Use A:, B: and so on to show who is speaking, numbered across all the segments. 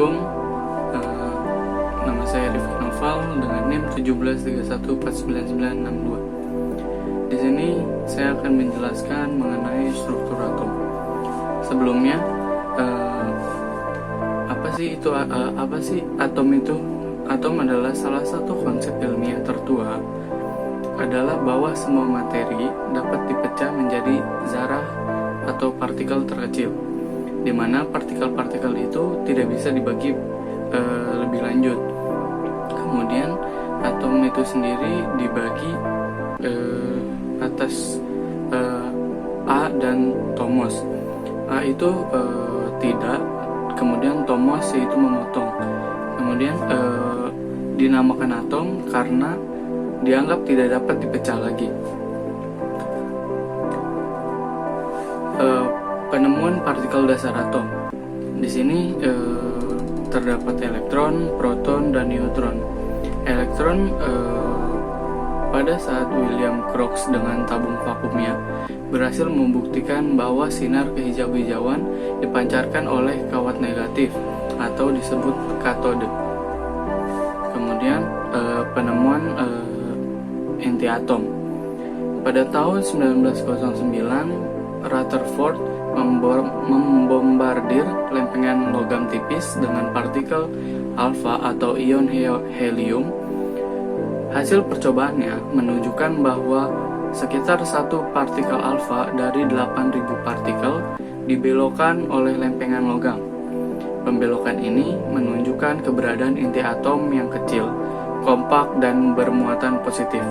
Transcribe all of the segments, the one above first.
A: Assalamualaikum. Nama saya Rifki Noval dengan NIM 1731499962. Di sini saya akan menjelaskan mengenai struktur atom. Sebelumnya, apa sih atom itu? Atom adalah salah satu konsep ilmiah tertua, adalah bahwa semua materi dapat dipecah menjadi zarah atau partikel terkecil, di mana partikel-partikel itu tidak bisa dibagi lebih lanjut. Kemudian atom itu sendiri dibagi atas A dan tomos. A itu tidak, kemudian tomos yaitu memotong. Kemudian dinamakan atom karena dianggap tidak dapat dipecah lagi. Penemuan partikel dasar atom. Di sini terdapat elektron, proton, dan neutron. Elektron pada saat William Crookes dengan tabung vakumnya berhasil membuktikan bahwa sinar kehijau-hijauan dipancarkan oleh kawat negatif atau disebut katode. Kemudian penemuan inti atom. Pada tahun 1909, Rutherford membombardir lempengan logam tipis dengan partikel alfa atau ion helium. Hasil percobaannya menunjukkan bahwa sekitar satu partikel alfa dari 8.000 partikel dibelokkan oleh lempengan logam. Pembelokan ini menunjukkan keberadaan inti atom yang kecil, kompak, dan bermuatan positif.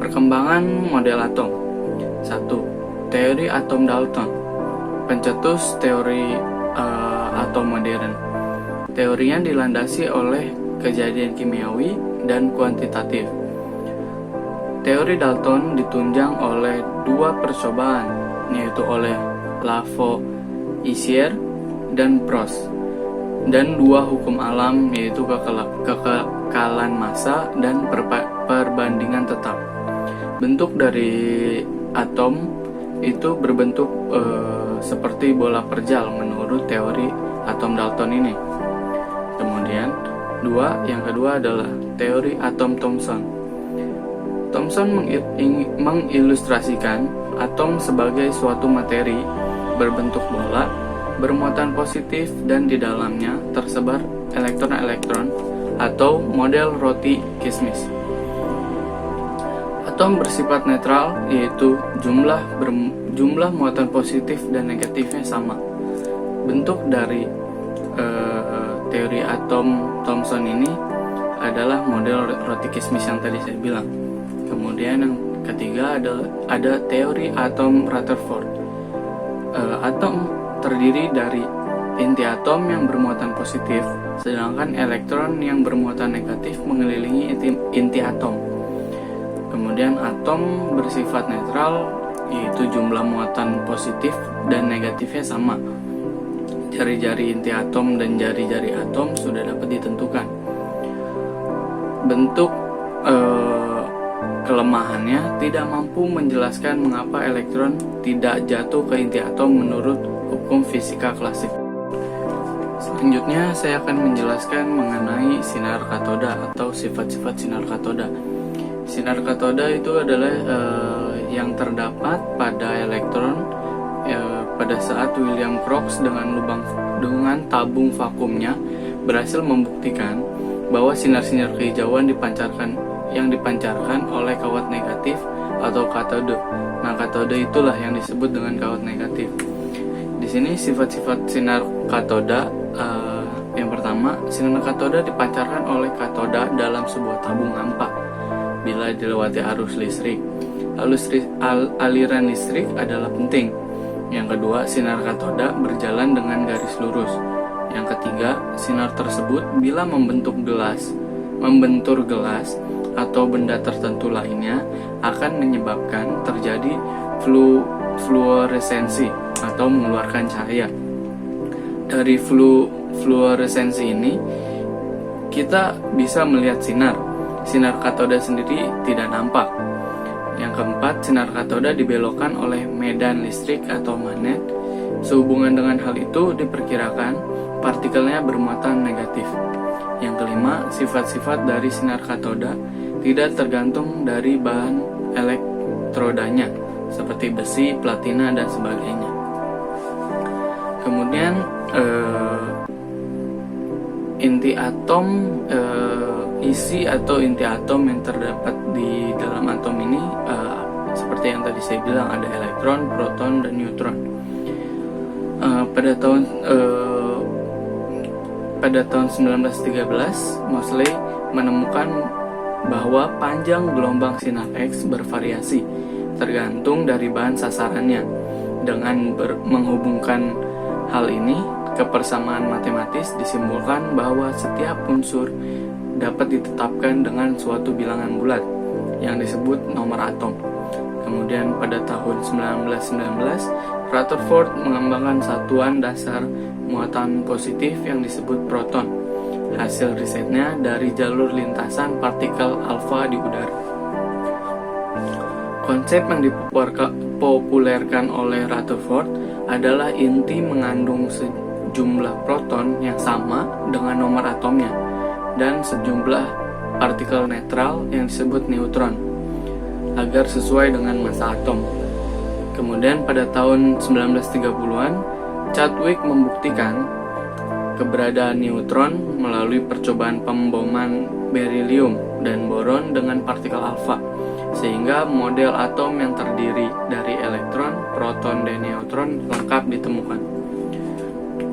A: Perkembangan model atom. 1. Teori atom Dalton, pencetus teori atom modern. Teorinya dilandasi oleh kejadian kimiawi dan kuantitatif. Teori Dalton ditunjang oleh dua percobaan, yaitu oleh Lavoisier dan Prost, dan dua hukum alam, yaitu kekekalan massa dan perbandingan tetap. Bentuk dari atom itu berbentuk seperti bola perjal menurut teori atom Dalton ini. Kemudian yang kedua adalah teori atom Thomson. Thomson mengilustrasikan atom sebagai suatu materi berbentuk bola, bermuatan positif, dan di dalamnya tersebar elektron-elektron atau model roti kismis. Atom bersifat netral, yaitu jumlah muatan positif dan negatifnya sama. Bentuk dari teori atom Thomson ini adalah model roti kismis yang tadi saya bilang. Kemudian yang ketiga ada teori atom Rutherford. Atom terdiri dari inti atom yang bermuatan positif, sedangkan elektron yang bermuatan negatif mengelilingi inti atom. Kemudian atom bersifat netral, yaitu jumlah muatan positif dan negatifnya sama. Jari-jari inti atom dan jari-jari atom sudah dapat ditentukan. Bentuk kelemahannya tidak mampu menjelaskan mengapa elektron tidak jatuh ke inti atom menurut hukum fisika klasik. Selanjutnya saya akan menjelaskan mengenai sinar katoda atau sifat-sifat sinar katoda. Sinar katoda itu adalah yang terdapat pada elektron pada saat William Crookes dengan tabung vakumnya berhasil membuktikan bahwa sinar-sinar kehijauan yang dipancarkan oleh kawat negatif atau katode. Nah, katode itulah yang disebut dengan kawat negatif. Di sini sifat-sifat sinar katoda. Yang pertama, sinar katoda dipancarkan oleh katoda dalam sebuah tabung hampa bila dilewati arus listrik. Aliran listrik adalah penting. Yang kedua, sinar katoda berjalan dengan garis lurus. Yang ketiga, sinar tersebut bila membentur gelas atau benda tertentu lainnya akan menyebabkan terjadi fluoresensi atau mengeluarkan cahaya. Dari fluoresensi ini kita bisa melihat sinar. Sinar katoda sendiri tidak nampak. Yang keempat, sinar katoda dibelokkan oleh medan listrik atau magnet Sehubungan dengan hal itu, diperkirakan partikelnya bermuatan negatif. Yang kelima, sifat-sifat dari sinar katoda tidak tergantung dari bahan elektrodanya, seperti besi, platina, dan sebagainya. Kemudian inti atom, isi atau inti atom yang terdapat di dalam atom ini seperti yang tadi saya bilang, ada elektron, proton, dan neutron. Pada tahun 1913, Moseley menemukan bahwa panjang gelombang sinar X bervariasi tergantung dari bahan sasarannya. Dengan menghubungkan hal ini ke persamaan matematis, disimpulkan bahwa setiap unsur dapat ditetapkan dengan suatu bilangan bulat yang disebut nomor atom. Kemudian pada tahun 1919, Rutherford mengembangkan satuan dasar muatan positif yang disebut proton. Hasil risetnya dari jalur lintasan partikel alfa di udara. Konsep yang dipopulerkan oleh Rutherford adalah inti mengandung sejumlah proton yang sama dengan nomor atomnya dan sejumlah partikel netral yang disebut neutron agar sesuai dengan massa atom. Kemudian pada tahun 1930-an, Chadwick membuktikan keberadaan neutron melalui percobaan pemboman berilium dan boron dengan partikel alfa, sehingga model atom yang terdiri dari elektron, proton, dan neutron lengkap ditemukan.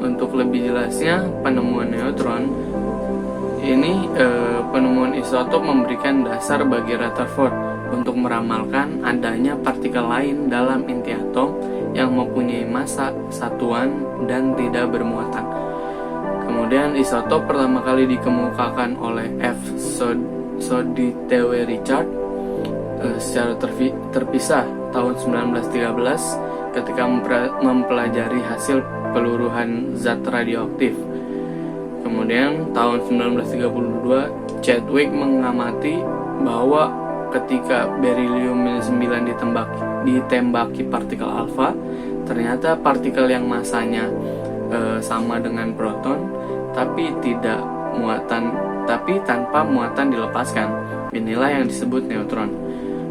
A: Untuk lebih jelasnya, penemuan neutron ini, penemuan isotop memberikan dasar bagi Rutherford untuk meramalkan adanya partikel lain dalam inti atom yang mempunyai massa satuan dan tidak bermuatan. Kemudian isotop pertama kali dikemukakan oleh F. Soddytewe Richard secara terpisah tahun 1913 ketika mempelajari hasil peluruhan zat radioaktif. Kemudian tahun 1932 Chadwick mengamati bahwa ketika berilium 9 ditembaki partikel alfa, ternyata partikel yang masanya sama dengan proton tapi tanpa muatan dilepaskan. Inilah yang disebut neutron.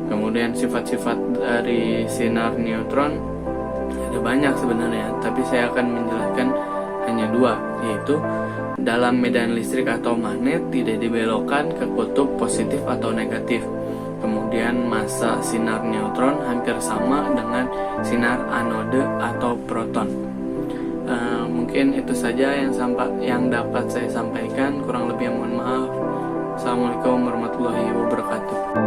A: Kemudian sifat-sifat dari sinar neutron ada banyak sebenarnya, tapi saya akan menjelaskan hanya dua, yaitu dalam medan listrik atau magnet tidak dibelokkan ke kutub positif atau negatif. Kemudian massa sinar neutron hampir sama dengan sinar anode atau proton. Mungkin itu saja yang dapat saya sampaikan. Kurang lebih mohon maaf. Assalamualaikum warahmatullahi wabarakatuh.